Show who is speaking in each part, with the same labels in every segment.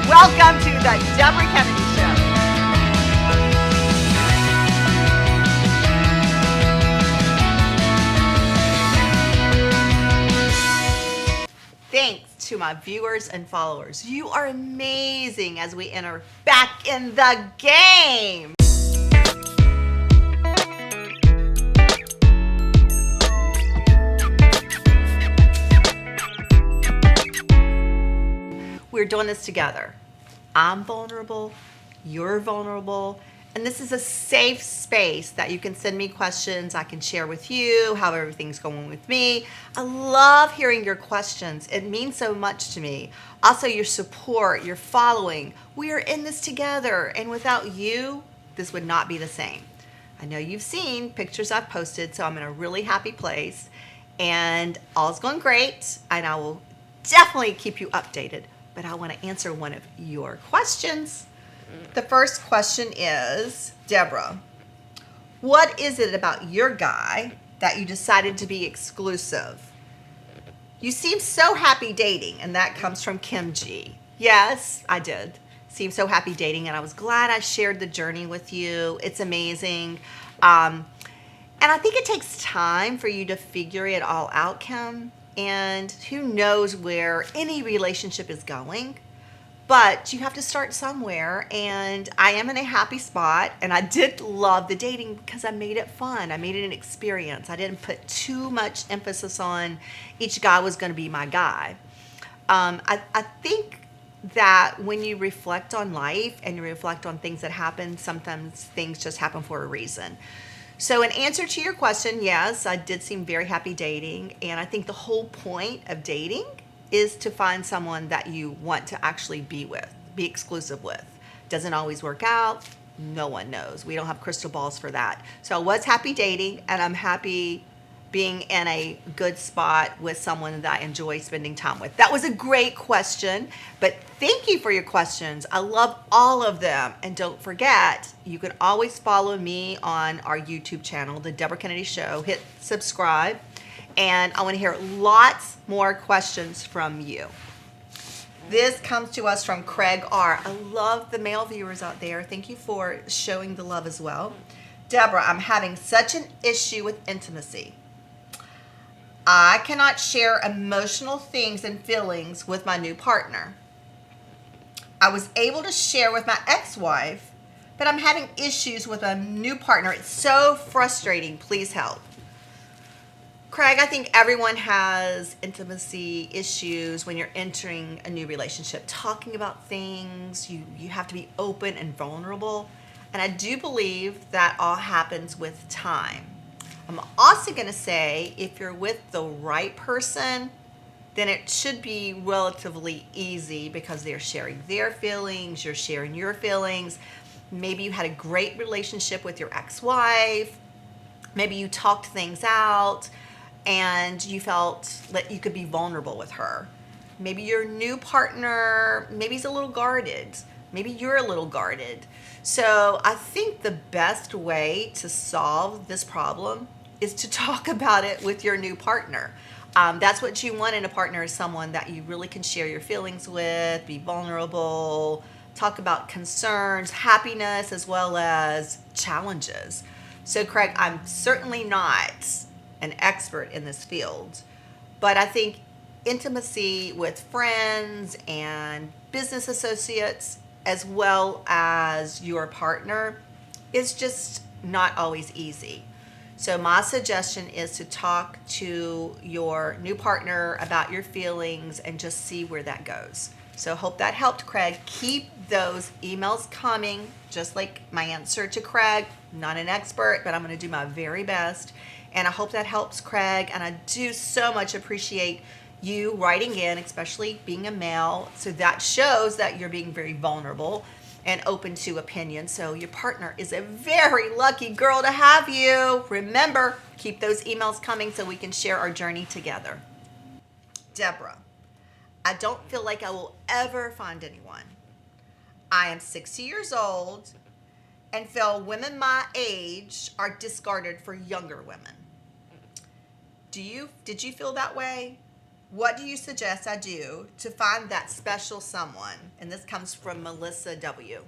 Speaker 1: Welcome to the Debra Kennedy Show. Thanks to my viewers and followers. You are amazing as we enter back in the game. We're doing this together. I'm vulnerable, you're vulnerable, and this is a safe space that you can send me questions. I can share with you how everything's going with me. I love hearing your questions. It means so much to me. Also, your support, your following. We are in this together, and without you, this would not be the same. I know you've seen pictures I've posted, so I'm in a really happy place, and all's going great, and I will definitely keep you updated. But I want to answer one of your questions. The first question is, Debra, what is it about your guy that you decided to be exclusive? You seem so happy dating, and that comes from Kim G. Yes, I did. Seem so happy dating, and I was glad I shared the journey with you. It's amazing. And I think it takes time for you to figure it all out, Kim. And who knows where any relationship is going, but you have to start somewhere. And I am in a happy spot, and I did love the dating because I made it fun. I made it an experience. I didn't put too much emphasis on each guy was going to be my guy. I think that when you reflect on life and you reflect on things that happen, sometimes things just happen for a reason. So in answer to your question, yes, I did seem very happy dating. And I think the whole point of dating is to find someone that you want to actually be with, be exclusive with. Doesn't always work out. No one knows. We don't have crystal balls for that. So I was happy dating, and I'm happy being in a good spot with someone that I enjoy spending time with. That was a great question, but thank you for your questions. I love all of them. And don't forget, you can always follow me on our YouTube channel, The Debra Kennedy Show. Hit subscribe, and I want to hear lots more questions from you. This comes to us from Craig R. I love the male viewers out there. Thank you for showing the love as well. Debra, I'm having such an issue with intimacy. I cannot share emotional things and feelings with my new partner. I was able to share with my ex-wife, but I'm having issues with a new partner. It's so frustrating. Please help. Craig, I think everyone has intimacy issues when you're entering a new relationship. Talking about things, you have to be open and vulnerable. And I do believe that all happens with time. I'm also going to say, if you're with the right person, then it should be relatively easy because they're sharing their feelings, you're sharing your feelings. Maybe you had a great relationship with your ex-wife. Maybe you talked things out and you felt that you could be vulnerable with her. Maybe your new partner, maybe he's a little guarded. Maybe you're a little guarded. So I think the best way to solve this problem is to talk about it with your new partner. That's what you want in a partner, is someone that you really can share your feelings with, be vulnerable, talk about concerns, happiness, as well as challenges. So Craig, I'm certainly not an expert in this field, but I think intimacy with friends and business associates, as well as your partner, is just not always easy. So my suggestion is to talk to your new partner about your feelings and just see where that goes. So hope that helped, Craig. Keep those emails coming, just like my answer to Craig. I'm not an expert, but I'm going to do my very best. And I hope that helps, Craig. And I do so much appreciate you writing in, especially being a male. So that shows that you're being very vulnerable and open to opinion. So your partner is a very lucky girl to have you. Remember, keep those emails coming so we can share our journey together. Debra, I don't feel like I will ever find anyone. I am 60 years old and feel women my age are discarded for younger women. Did you feel that way? What do you suggest I do to find that special someone? And this comes from Melissa W.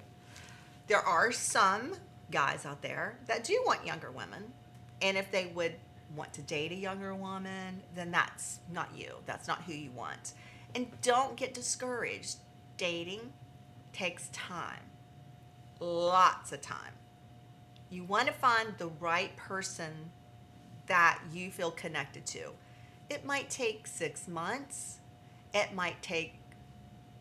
Speaker 1: There are some guys out there that do want younger women. And if they would want to date a younger woman, then that's not you. That's not who you want. And don't get discouraged. Dating takes time. Lots of time. You want to find the right person that you feel connected to. It might take 6 months. It might take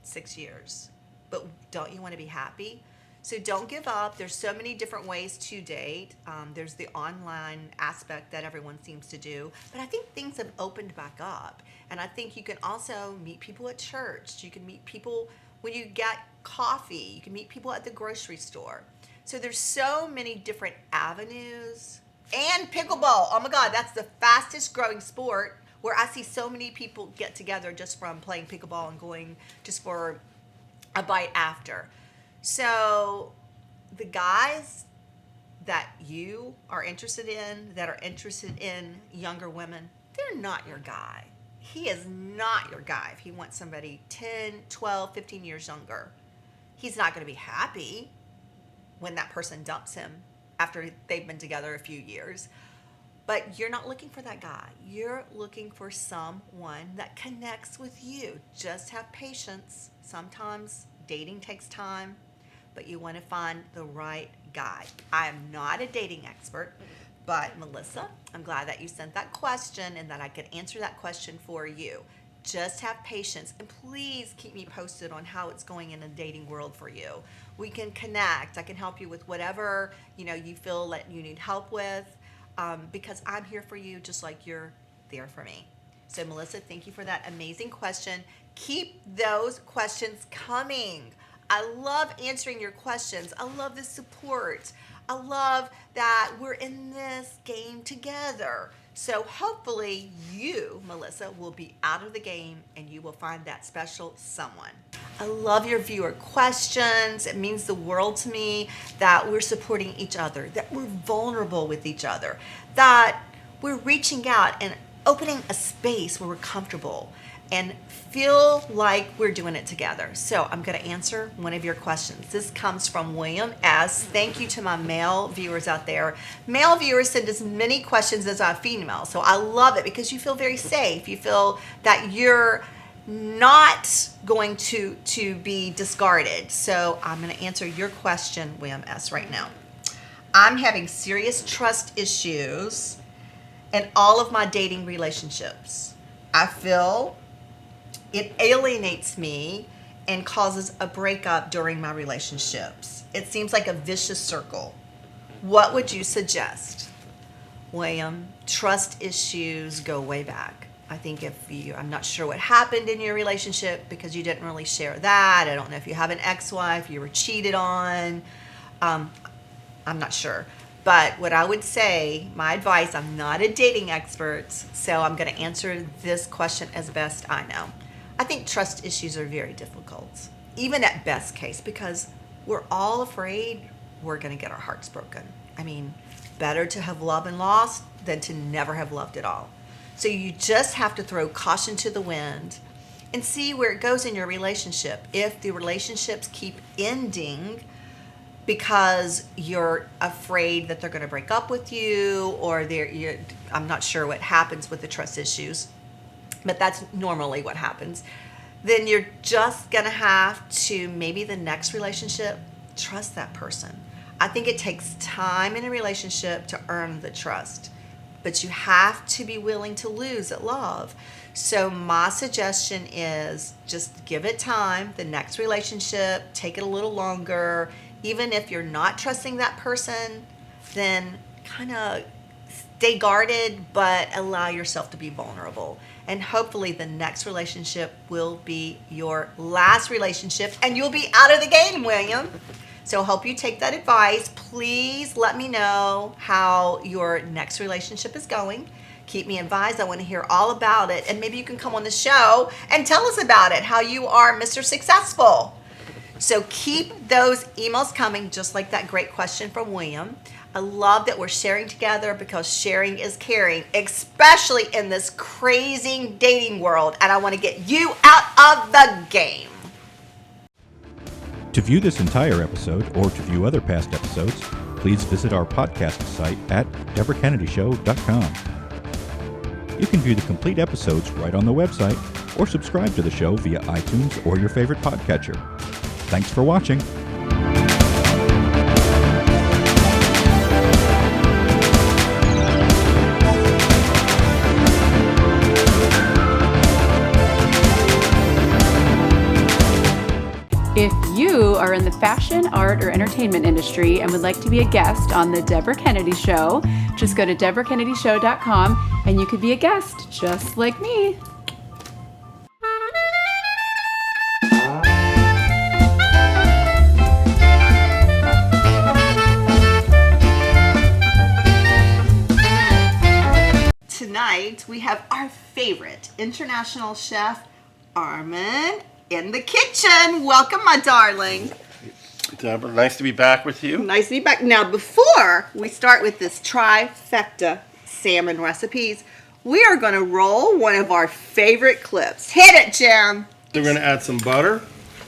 Speaker 1: 6 years. But don't you want to be happy? So don't give up. There's so many different ways to date. There's the online aspect that everyone seems to do. But I think things have opened back up. And I think you can also meet people at church. You can meet people when you get coffee. You can meet people at the grocery store. So there's so many different avenues. And pickleball. Oh my God, that's the fastest growing sport, where I see so many people get together just from playing pickleball and going just for a bite after. So the guys that you are interested in, that are interested in younger women, they're not your guy. He is not your guy if he wants somebody 10, 12, 15 years younger. He's not going to be happy when that person dumps him after they've been together a few years. But you're not looking for that guy. You're looking for someone that connects with you. Just have patience. Sometimes dating takes time, but you want to find the right guy. I am not a dating expert, but Melissa, I'm glad that you sent that question and that I could answer that question for you. Just have patience, and please keep me posted on how it's going in the dating world for you. We can connect. I can help you with whatever you feel that you need help with, because I'm here for you just like you're there for me. So Melissa, thank you for that amazing question. Keep those questions coming. I love answering your questions. I love the support. I love that we're in this game together. So hopefully you, Melissa, will be out of the game and you will find that special someone. I love your viewer questions. It means the world to me that we're supporting each other, that we're vulnerable with each other, that we're reaching out and opening a space where we're comfortable and feel like we're doing it together. So I'm going to answer one of your questions. This comes from William S. Thank you to my male viewers out there. Male viewers send as many questions as our female. So I love it because you feel very safe. You feel that you're not going to be discarded. So I'm going to answer your question, William S., right now. I'm having serious trust issues in all of my dating relationships. I feel it alienates me and causes a breakup during my relationships. It seems like a vicious circle. What would you suggest? William, trust issues go way back. I think I'm not sure what happened in your relationship because you didn't really share that. I don't know if you have an ex-wife, you were cheated on. I'm not sure. But what I would say, my advice, I'm not a dating expert, so I'm going to answer this question as best I know. I think trust issues are very difficult, even at best case, because we're all afraid we're going to get our hearts broken. I mean, better to have loved and lost than to never have loved at all. So you just have to throw caution to the wind and see where it goes in your relationship. If the relationships keep ending because you're afraid that they're going to break up with you, or I'm not sure what happens with the trust issues, but that's normally what happens, then you're just going to have to, maybe the next relationship, trust that person. I think it takes time in a relationship to earn the trust, but you have to be willing to lose at love. So my suggestion is just give it time. The next relationship, take it a little longer. Even if you're not trusting that person, then kind of stay guarded, but allow yourself to be vulnerable. And hopefully the next relationship will be your last relationship and you'll be out of the game, William. So I hope you take that advice. Please let me know how your next relationship is going. Keep me advised. I want to hear all about it. And maybe you can come on the show and tell us about it, how you are Mr. Successful. So keep those emails coming, just like that great question from William. I love that we're sharing together because sharing is caring, especially in this crazy dating world. And I want to get you out of the game.
Speaker 2: To view this entire episode or to view other past episodes, please visit our podcast site at DebraKennedyShow.com. You can view the complete episodes right on the website or subscribe to the show via iTunes or your favorite podcatcher. Thanks for watching.
Speaker 3: If you are in the fashion, art, or entertainment industry and would like to be a guest on The Debra Kennedy Show, just go to DebraKennedyShow.com and you could be a guest just like me.
Speaker 1: Tonight we have our favorite international chef, Armin, in the kitchen. Welcome, my darling.
Speaker 4: Debra, nice to be back with you.
Speaker 1: Nice to be back. Now, before we start with this trifecta salmon recipes, we are going to roll one of our favorite clips. Hit it, Jim.
Speaker 4: Then we're going to add some butter,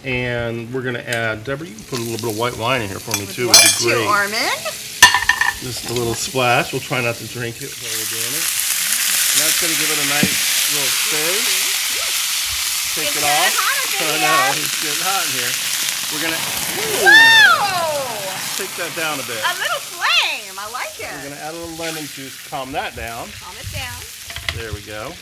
Speaker 4: and we're going to add, Debra, you can put a little bit of white wine in here for me, too.
Speaker 1: Would
Speaker 4: Would be great.
Speaker 1: Armin.
Speaker 4: Just a little splash. We'll try not to drink it while we're doing it. And that's going to give it a nice little stir. Take it off. I know, it's getting hot in here. We're going to take that down a bit.
Speaker 1: A little flame. I like it.
Speaker 4: We're going to add a little lemon juice to calm that down.
Speaker 1: Calm it down.
Speaker 4: There we go.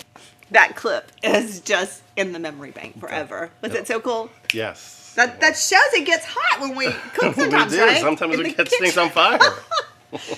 Speaker 1: That clip is just in the memory bank forever. Was it so cool?
Speaker 4: Yes.
Speaker 1: That shows it gets hot when we cook sometimes,
Speaker 4: we do.
Speaker 1: right?
Speaker 4: Sometimes
Speaker 1: In
Speaker 4: it
Speaker 1: the
Speaker 4: gets
Speaker 1: kitchen.
Speaker 4: things on fire.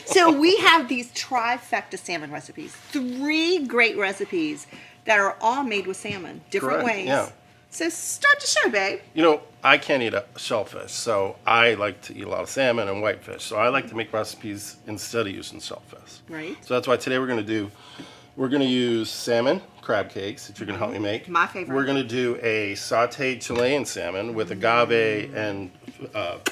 Speaker 1: So we have these trifecta salmon recipes. 3 great recipes that are all made with salmon, different
Speaker 4: Correct,
Speaker 1: ways.
Speaker 4: yeah.
Speaker 1: So start the show, babe.
Speaker 4: You know, I can't eat a shellfish, so I like to eat a lot of salmon and whitefish. So I like to make recipes instead of using shellfish.
Speaker 1: Right.
Speaker 4: So that's why today we're going to use salmon crab cakes that you're going to help me make.
Speaker 1: My favorite.
Speaker 4: We're going to do a sauteed Chilean salmon with agave and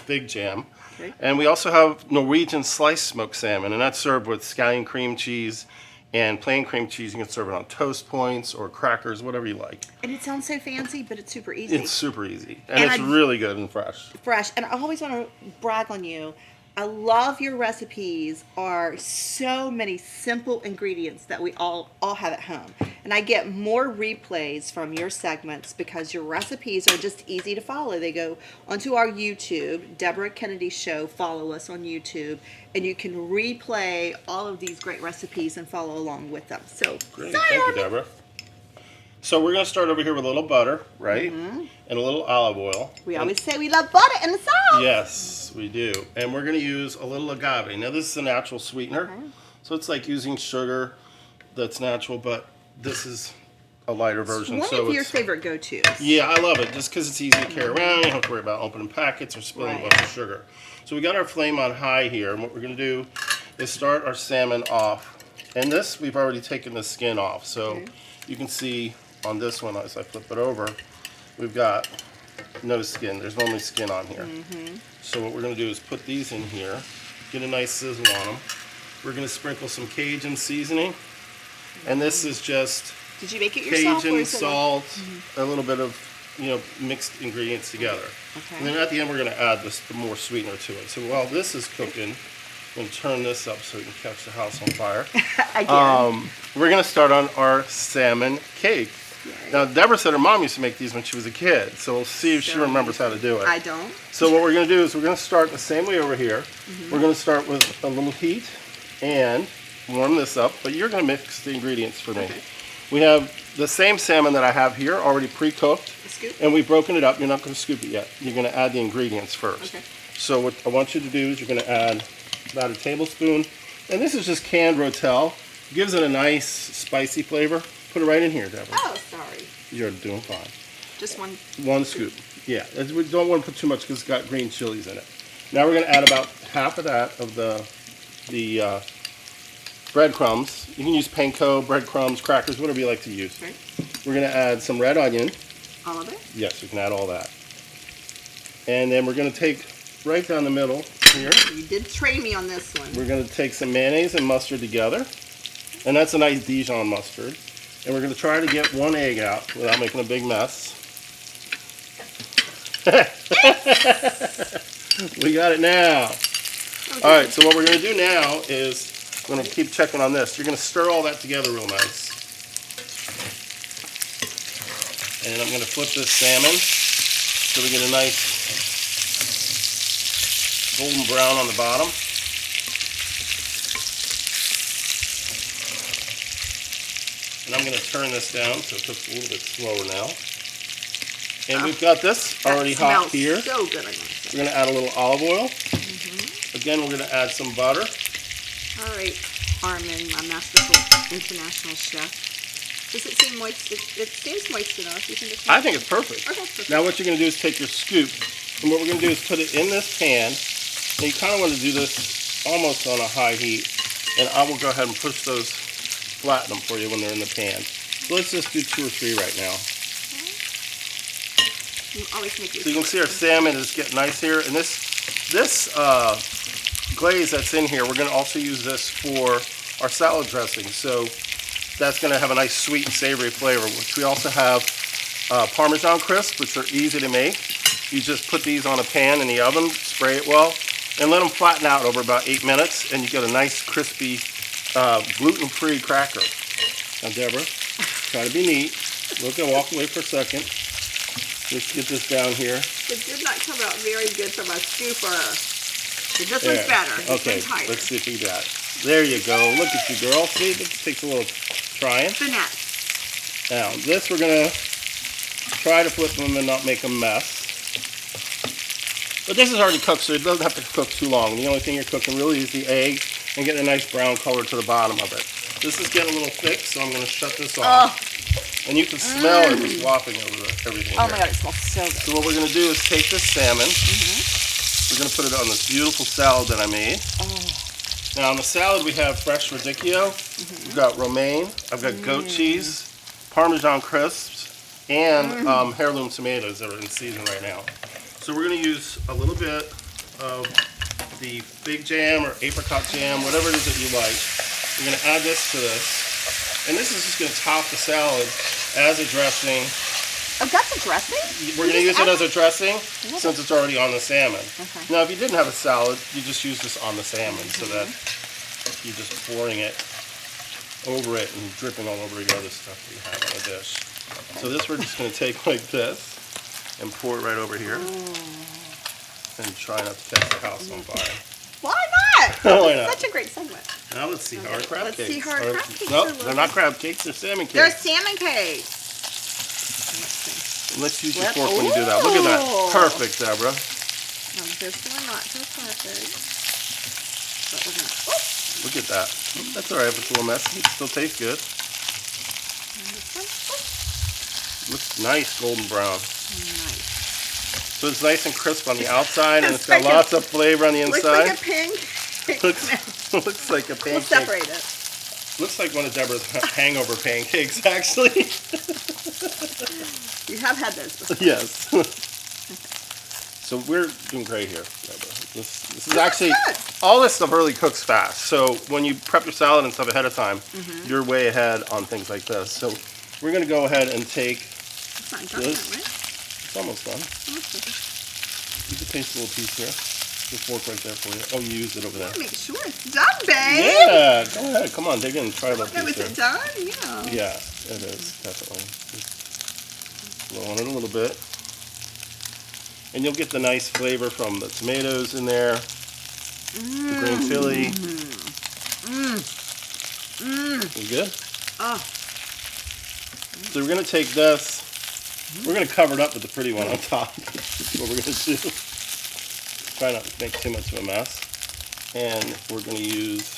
Speaker 4: fig jam.
Speaker 1: Okay.
Speaker 4: And we also have Norwegian sliced smoked salmon, and that's served with scallion cream cheese and plain cream cheese. You can serve it on toast points or crackers, whatever you like.
Speaker 1: And it sounds so fancy, but it's super easy.
Speaker 4: It's super easy. And it's really good and fresh.
Speaker 1: Fresh. And I always want to brag on you. I love your recipes are so many simple ingredients that we all have at home. And I get more replays from your segments because your recipes are just easy to follow. They go onto our YouTube, Debra Kennedy Show. Follow us on YouTube. And you can replay all of these great recipes and follow along with them. So,
Speaker 4: Great. Thank you, Debra. So we're going to start over here with a little butter, right? Mm-hmm. And a little olive oil.
Speaker 1: We always say we love butter in the South.
Speaker 4: Yes, we do. And we're going to use a little agave. Now, this is a natural sweetener. Okay. So it's like using sugar that's natural, but this is a lighter version.
Speaker 1: It's one of your favorite go-tos.
Speaker 4: Yeah, I love it just because it's easy to carry around. You don't have to worry about opening packets or spilling a bunch of sugar. So we got our flame on high here. And what we're going to do is start our salmon off. And this, we've already taken the skin off. So you can see on this one, as I flip it over, we've got no skin. There's only skin on here. Mm-hmm. So what we're going to do is put these in here, get a nice sizzle on them. We're going to sprinkle some Cajun seasoning. And this is just
Speaker 1: Did you make it yourself?
Speaker 4: Cajun, salt, a little bit of mixed ingredients together. Okay. And then at the end, we're going to add the more sweetener to it. So while this is cooking, I'm going to turn this up so we can catch the house on fire. Again. We're going to start on our salmon cake. Right. Now, Debra said her mom used to make these when she was a kid, so we'll see if she remembers how to do it.
Speaker 1: I don't.
Speaker 4: So what we're going to do is we're going to start the same way over here. Mm-hmm. We're going to start with a little heat, and warm this up, but you're going to mix the ingredients for me. Okay. We have the same salmon that I have here, already pre-cooked, and we've broken it up. You're not going to scoop it yet. You're going to add the ingredients first. Okay. So what I want you to do is you're going to add about a tablespoon, and this is just canned Rotel. Gives it a nice spicy flavor. Put it right in here, Debra.
Speaker 1: Oh, sorry.
Speaker 4: You're doing fine.
Speaker 1: Just one.
Speaker 4: One scoop. Yeah, we don't want to put too much because it's got green chilies in it. Now we're going to add about half of that of the breadcrumbs. You can use panko, breadcrumbs, crackers, whatever you like to use. Okay. We're going to add some red onion.
Speaker 1: All of it?
Speaker 4: Yes, you can add all that. And then we're going to take right down the middle here.
Speaker 1: You did trade me on this one.
Speaker 4: We're going to take some mayonnaise and mustard together. And that's a nice Dijon mustard. And we're going to try to get one egg out without making a big mess. We got it now. Okay. All right, so what we're going to do now is I'm going to keep checking on this. You're going to stir all that together real nice. And I'm going to flip this salmon so we get a nice golden brown on the bottom. And I'm going to turn this down so it cooks a little bit slower now. And we've got this already hot here.
Speaker 1: So good.
Speaker 4: We're going to add a little olive oil. Again, we're going to add some butter.
Speaker 1: All right, Armin, my masterful international chef. Does it seem moist? It seems moist enough. You think it's moist?
Speaker 4: I think it's perfect.
Speaker 1: Okay, perfect.
Speaker 4: Now what you're going to do is take your scoop, and what we're going to do is put it in this pan. And you kind of want to do this almost on a high heat. And I will go ahead and push those, flatten them for you when they're in the pan. So let's just do 2 or 3 right now.
Speaker 1: You always make it
Speaker 4: so you can see our salmon is getting nice here. And this glaze that's in here, we're going to also use this for our salad dressing. So that's going to have a nice sweet and savory flavor. Which we also have Parmesan crisps, which are easy to make. You just put these on a pan in the oven, spray it well, and let them flatten out over about 8 minutes, and you get a nice crispy gluten-free cracker. Now, Debra, try to be neat. We're going to walk away for a second. Let's get this down here.
Speaker 1: It did not come out very good from a scooper. But this one's better.
Speaker 4: Okay, let's see if we got it. There you go. Look at you, girl. See, this takes a little trying.
Speaker 1: Finesse.
Speaker 4: Now, this we're going to try to flip them and not make a mess. But this is already cooked, so it doesn't have to cook too long. The only thing you're cooking really is the egg and getting a nice brown color to the bottom of it. This is getting a little thick, so I'm going to shut this off. And you can smell it just wafting over everything.
Speaker 1: Oh my God, it smells so good.
Speaker 4: So what we're going to do is take this salmon. We're going to put it on this beautiful salad that I made. Now on the salad we have fresh radicchio. We've got romaine. I've got goat cheese, Parmesan crisps, and heirloom tomatoes that are in season right now. So we're going to use a little bit of the fig jam or apricot jam, whatever it is that you like. We're going to add this to this. And this is just going to top the salad as a dressing.
Speaker 1: Oh, that's a dressing?
Speaker 4: We're going to use it as a dressing since it's already on the salmon. Okay. Now, if you didn't have a salad, you just use this on the salmon so that you're just pouring it over it and dripping all over the other stuff that you have on the dish. So this we're just going to take like this and pour it right over here. And try not to catch the house on fire.
Speaker 1: Why not?
Speaker 4: Why not?
Speaker 1: Such a great segment.
Speaker 4: Now let's see how our crab cakes.
Speaker 1: Let's see how our crab cakes
Speaker 4: No, they're not crab cakes, they're salmon cakes.
Speaker 1: They're salmon cakes.
Speaker 4: Let's use your fork when you do that. Look at that. Perfect, Debra.
Speaker 1: Now this one not so perfect. But we're gonna,
Speaker 4: look at that. That's alright if it's a little messy. It still tastes good. Looks nice golden brown.
Speaker 1: Nice.
Speaker 4: So it's nice and crisp on the outside and it's got lots of flavor on the inside.
Speaker 1: Looks like a pancake.
Speaker 4: Looks like a pancake.
Speaker 1: We'll separate it.
Speaker 4: Looks like one of Debra's hangover pancakes, actually.
Speaker 1: You have had those before.
Speaker 4: Yes. So we're doing great here, Debra. This is actually, all this stuff really cooks fast. So when you prep your salad and stuff ahead of time, you're way ahead on things like this. So we're going to go ahead and take
Speaker 1: It's not done
Speaker 4: this.
Speaker 1: yet, right?
Speaker 4: It's almost done. You can taste a little piece here. The fork right there for you. Oh, you used it over there.
Speaker 1: Make sure it's done, babe.
Speaker 4: Yeah, go ahead. Come on, dig in and try a little
Speaker 1: Okay,
Speaker 4: piece
Speaker 1: was
Speaker 4: there.
Speaker 1: it done? Yeah.
Speaker 4: Yeah, it is, definitely. Just blow on it a little bit. And you'll get the nice flavor from the tomatoes in there, the green chili. good.
Speaker 1: Oh.
Speaker 4: So we're going to take this. We're going to cover it up with the pretty one on top. That's what we're going to do. Try not to make too much of a mess. And we're going to use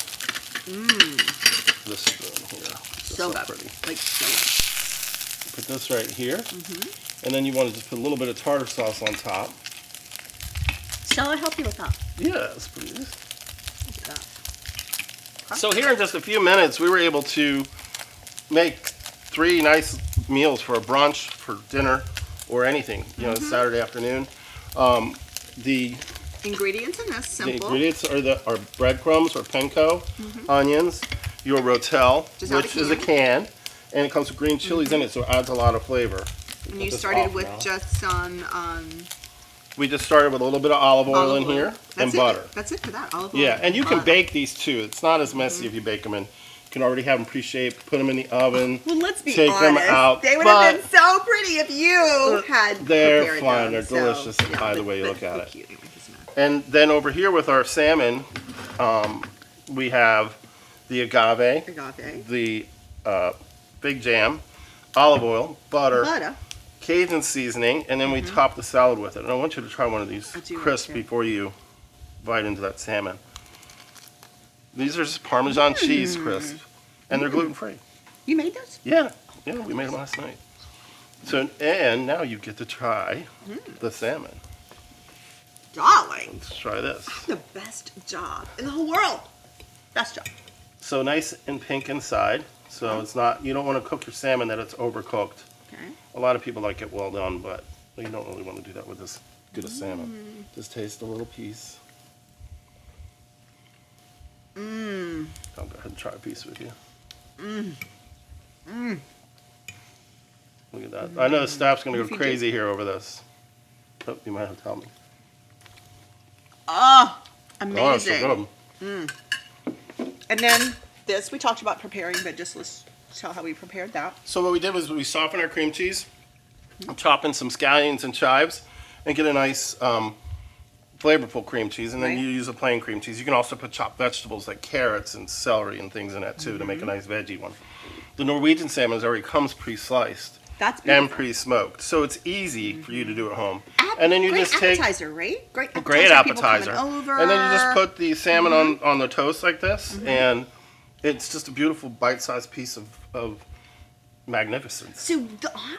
Speaker 4: this spoon here.
Speaker 1: So good.
Speaker 4: Pretty.
Speaker 1: Like so good.
Speaker 4: Put this right here. And then you want to just put a little bit of tartar sauce on top.
Speaker 1: Shall I help you with that?
Speaker 4: Yes, please.
Speaker 1: Look at that.
Speaker 4: So here in just a few minutes, we were able to make 3 nice meals for a brunch, for dinner, or anything, you know, Saturday afternoon. The
Speaker 1: Ingredients in this, simple.
Speaker 4: The ingredients are breadcrumbs or panko, onions, your rotel,
Speaker 1: Just out
Speaker 4: which
Speaker 1: of
Speaker 4: is a can, and it comes with green chilies in it, so it adds a lot of flavor.
Speaker 1: And you
Speaker 4: Put this
Speaker 1: started
Speaker 4: off
Speaker 1: with
Speaker 4: now.
Speaker 1: just some
Speaker 4: We just started with a little bit of olive oil in here and
Speaker 1: That's it.
Speaker 4: butter.
Speaker 1: That's it for that, olive oil.
Speaker 4: Yeah, and you can
Speaker 1: butter.
Speaker 4: bake these too. It's not as messy if you bake them in. You can already have them pre-shaped, put them in the oven.
Speaker 1: Well, let's be
Speaker 4: take
Speaker 1: honest.
Speaker 4: them out.
Speaker 1: They would have been so pretty if you had
Speaker 4: They're
Speaker 1: prepared
Speaker 4: fine.
Speaker 1: them.
Speaker 4: They're delicious either way you look at
Speaker 1: they're
Speaker 4: it.
Speaker 1: cute anyway, doesn't matter.
Speaker 4: And then over here with our salmon, we have the agave,
Speaker 1: Agave.
Speaker 4: the big jam, olive oil, butter,
Speaker 1: Butter.
Speaker 4: Cajun seasoning, and then we top the salad with it. And I want you to try one of these
Speaker 1: I do want
Speaker 4: crisp
Speaker 1: to.
Speaker 4: before you bite into that salmon. These are just Parmesan cheese crisp, and they're gluten-free.
Speaker 1: You made those?
Speaker 4: Yeah, we made them last night. So, and now you get to try the salmon.
Speaker 1: Darling.
Speaker 4: Let's try this.
Speaker 1: The best job in the whole world. Best job.
Speaker 4: So nice and pink inside. So it's not, you don't want to cook your salmon that it's overcooked.
Speaker 1: Okay.
Speaker 4: A lot of people like it well done, but you don't really want to do that with this good of salmon. Just taste a little piece. I'll go ahead and try a piece with you. Look at that. I know the staff's going to go crazy here over this. Oh, you might have to tell me.
Speaker 1: Oh,
Speaker 4: Oh, it's
Speaker 1: amazing.
Speaker 4: so good.
Speaker 1: And then this we talked about preparing, but just let's tell how we prepared that.
Speaker 4: So what we did was we softened our cream cheese, chop in some scallions and chives, and get a nice flavorful cream cheese. And then
Speaker 1: Right.
Speaker 4: you use a plain cream cheese. You can also put chopped vegetables like carrots and celery and things in that too to make a nice veggie one. The Norwegian salmon already comes pre-sliced
Speaker 1: That's
Speaker 4: and
Speaker 1: beautiful.
Speaker 4: pre-smoked, so it's easy for you to do at home. And then you
Speaker 1: Great
Speaker 4: just take
Speaker 1: appetizer, right? Great appetizer.
Speaker 4: great
Speaker 1: people coming
Speaker 4: appetizer,
Speaker 1: over.
Speaker 4: and then you just put the salmon on the toast like this, and it's just a beautiful bite-sized piece of magnificence.
Speaker 1: So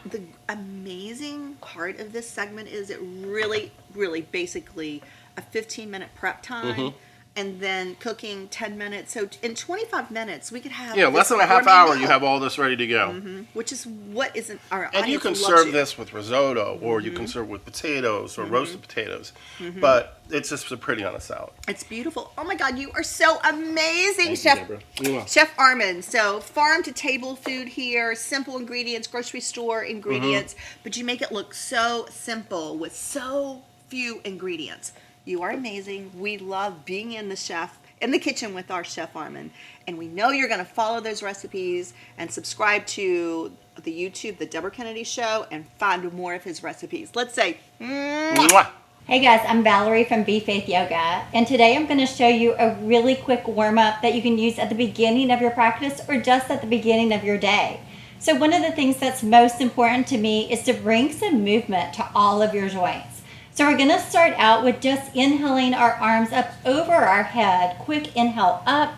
Speaker 1: the amazing part of this segment is it really, really basically a 15-minute prep time. And then cooking 10 minutes. So in 25 minutes, we could have
Speaker 4: Yeah,
Speaker 1: this
Speaker 4: less than a half
Speaker 1: gourmet
Speaker 4: hour,
Speaker 1: meal,
Speaker 4: you have all this ready to go.
Speaker 1: which is what isn't our
Speaker 4: And you
Speaker 1: audience
Speaker 4: can
Speaker 1: loves
Speaker 4: serve
Speaker 1: you.
Speaker 4: this with risotto, or you can serve with potatoes or roasted potatoes. But it's just so pretty on a salad.
Speaker 1: It's beautiful. Oh my God, you are so amazing,
Speaker 4: Thank you,
Speaker 1: Chef.
Speaker 4: Debra. You're welcome.
Speaker 1: Chef Armin. So farm to table food here, simple ingredients, grocery store ingredients, but you make it look so simple with so few ingredients. You are amazing. We love being in the kitchen with our Chef Armin, and we know you're going to follow those recipes and subscribe to the YouTube, The Debra Kennedy Show, and find more of his recipes. Let's say,
Speaker 4: Mwah.
Speaker 5: Hey guys, I'm Valarie from Be Faith Yoga, and today I'm going to show you a really quick warm-up that you can use at the beginning of your practice or just at the beginning of your day. So one of the things that's most important to me is to bring some movement to all of your joints. So we're going to start out with just inhaling our arms up over our head. Quick inhale up,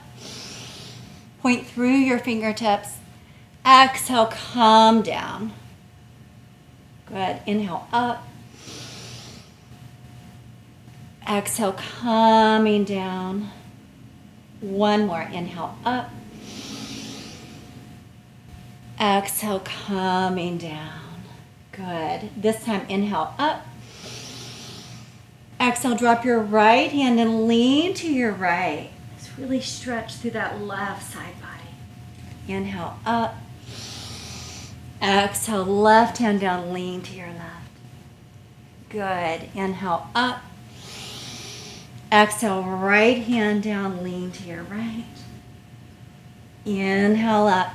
Speaker 5: point through your fingertips. Exhale, calm down. Good, inhale up. Exhale, calming down. One more, inhale up. Exhale, calming down. Good. This time, inhale up. Exhale, drop your right hand and lean to your right. Just really stretch through that left side body. Inhale up. Exhale, left hand down, lean to your left. Good. Inhale up. Exhale, right hand down, lean to your right. Inhale up.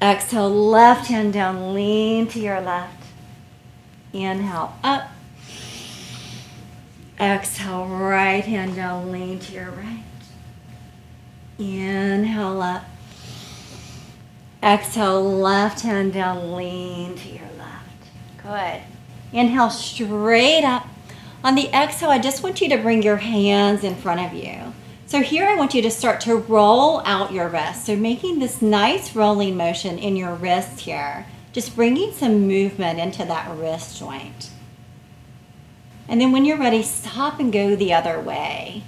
Speaker 5: Exhale, left hand down, lean to your left. Inhale up. Exhale, right hand down, lean to your right. Inhale up. Exhale, left hand down, lean to your left. Good. Inhale straight up. On the exhale, I just want you to bring your hands in front of you. So here I want you to start to roll out your wrist. So making this nice rolling motion in your wrist here. Just bringing some movement into that wrist joint. And then when you're ready, stop and go the other way.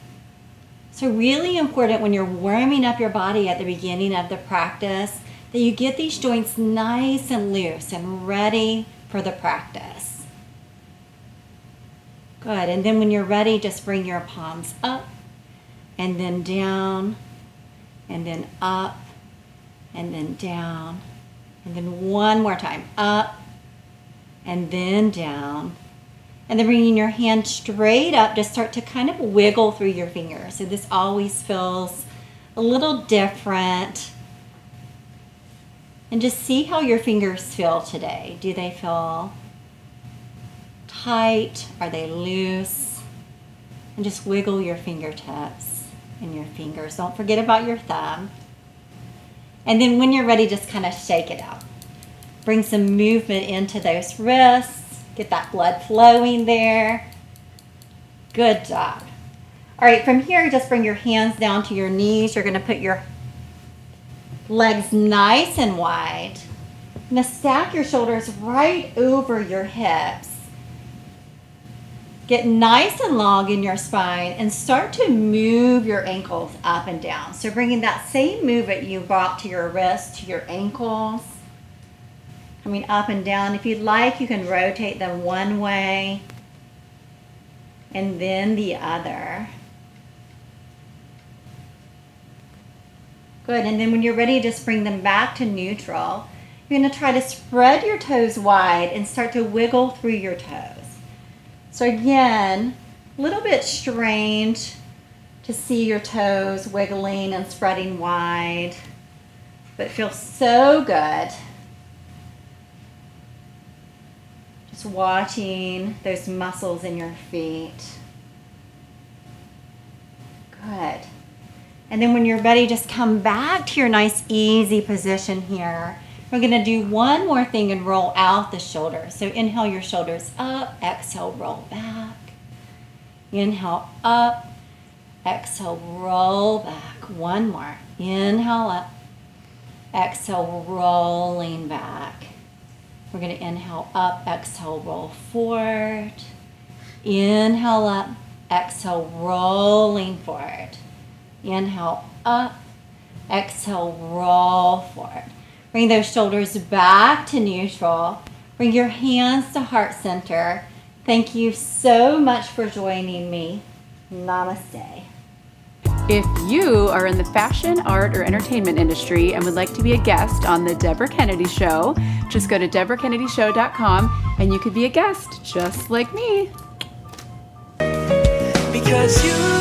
Speaker 5: So really important when you're warming up your body at the beginning of the practice that you get these joints nice and loose and ready for the practice. Good. And then when you're ready, just bring your palms up and then down and then up and then down. And then one more time, up and then down. And then bringing your hand straight up, just start to kind of wiggle through your fingers. So this always feels a little different. And just see how your fingers feel today. Do they feel tight? Are they loose? And just wiggle your fingertips and your fingers. Don't forget about your thumb. And then when you're ready, just kind of shake it out. Bring some movement into those wrists. Get that blood flowing there. Good job. All right, from here, just bring your hands down to your knees. You're going to put your legs nice and wide. You're going to stack your shoulders right over your hips. Get nice and long in your spine and start to move your ankles up and down. So bringing that same movement you brought to your wrists, to your ankles, coming up and down. If you'd like, you can rotate them one way and then the other. Good, and then when you're ready, just bring them back to neutral. You're going to try to spread your toes wide and start to wiggle through your toes. So again, a little bit strange to see your toes wiggling and spreading wide, but it feels so good. Just watching those muscles in your feet. Good. And then when you're ready, just come back to your nice easy position here. We're going to do one more thing and roll out the shoulders. So inhale your shoulders up, exhale, roll back. Inhale up, exhale, roll back. One more. Inhale up, exhale, rolling back. We're going to inhale up, exhale, roll forward. Inhale up, exhale, rolling forward. Inhale up, exhale, roll forward. Bring those shoulders back to neutral. Bring your hands to heart center. Thank you so much for joining me. Namaste.
Speaker 3: If you are in the fashion, art, or entertainment industry and would like to be a guest on the Debra Kennedy Show, just go to DebraKennedyShow.com and you could be a guest just like me.
Speaker 6: Because you